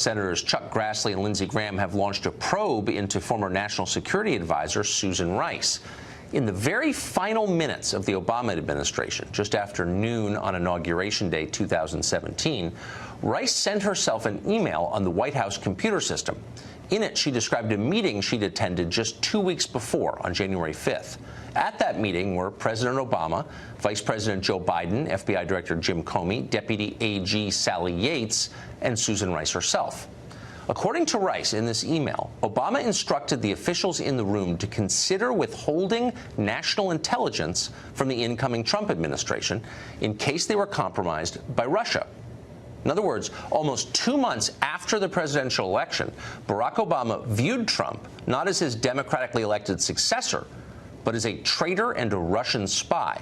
Senators Chuck Grassley and Lindsey Graham have launched a probe into former National Security Advisor Susan Rice. In the very final minutes of the Obama administration, just after noon on Inauguration Day 2017, Rice sent herself an email on the White House computer system. In it, she described a meeting she'd attended just 2 weeks before, on January 5th. At that meeting were President Obama, Vice President Joe Biden, FBI Director Jim Comey, Deputy AG Sally Yates, and Susan Rice herself. According to Rice, in this email, Obama instructed the officials in the room to consider withholding national intelligence from the incoming Trump administration in case they were compromised by Russia. In other words, almost 2 months after the presidential election, Barack Obama viewed Trump not as his democratically elected successor, but as a traitor and a Russian spy.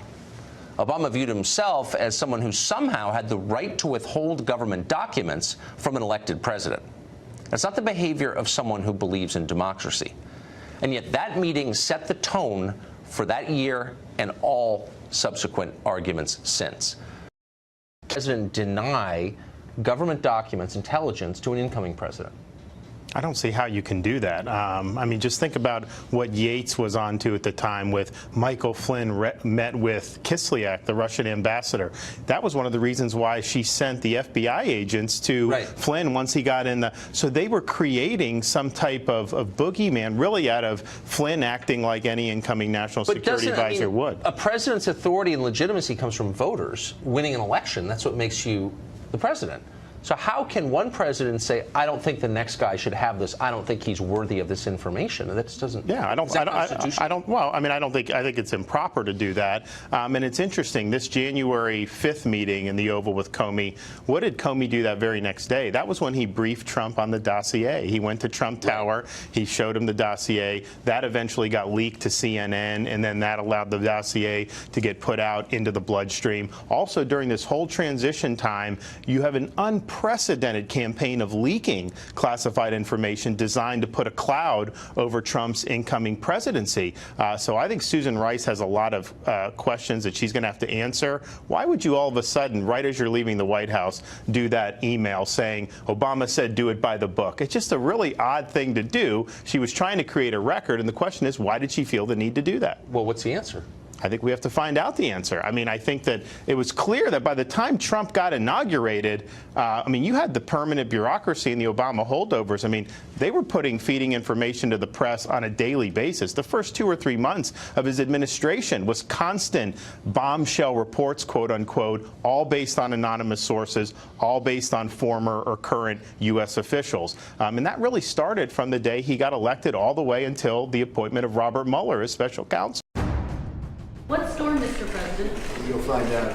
Obama viewed himself as someone who somehow had the right to withhold government documents from an elected president. That's not the behavior of someone who believes in democracy. And yet that meeting set the tone for that year and all subsequent arguments since. The president deny government documents, intelligence, to an incoming president. I don't see how you can do that. I mean, just think about what Yates was on to at the time with Michael Flynn met with Kislyak, the Russian ambassador. That was one of the reasons why she sent the FBI agents to Flynn once he got in the... So they were creating some type of boogeyman, really out of Flynn acting like any incoming national security advisor would. A president's authority and legitimacy comes from voters winning an election. That's what makes you the president. So how can one president say, I don't think the next guy should have this, I don't think he's worthy of this information? That just doesn't... Yeah, I think it's improper to do that. And it's interesting, this January 5th meeting in the Oval with Comey, what did Comey do that very next day? That was when he briefed Trump on the dossier. He went to Trump Tower, he showed him the dossier. That eventually got leaked to CNN, and then that allowed the dossier to get put out into the bloodstream. Also, during this whole transition time, you have an unprecedented campaign of leaking classified information designed to put a cloud over Trump's incoming presidency. So I think Susan Rice has a lot of questions that she's going to have to answer. Why would you all of a sudden, right as you're leaving the White House, do that email saying Obama said do it by the book? It's just a really odd thing to do. She was trying to create a record, and the question is, why did she feel the need to do that? Well, what's the answer? I think we have to find out the answer. I mean, I think that it was clear that by the time Trump got inaugurated, I mean, you had the permanent bureaucracy and the Obama holdovers. I mean, they were feeding information to the press on a daily basis. The first 2 or 3 months of his administration was constant bombshell reports, quote unquote, all based on anonymous sources, all based on former or current U.S. officials. And that really started from the day he got elected all the way until the appointment of Robert Mueller as special counsel. What storm, Mr. President? You'll find out.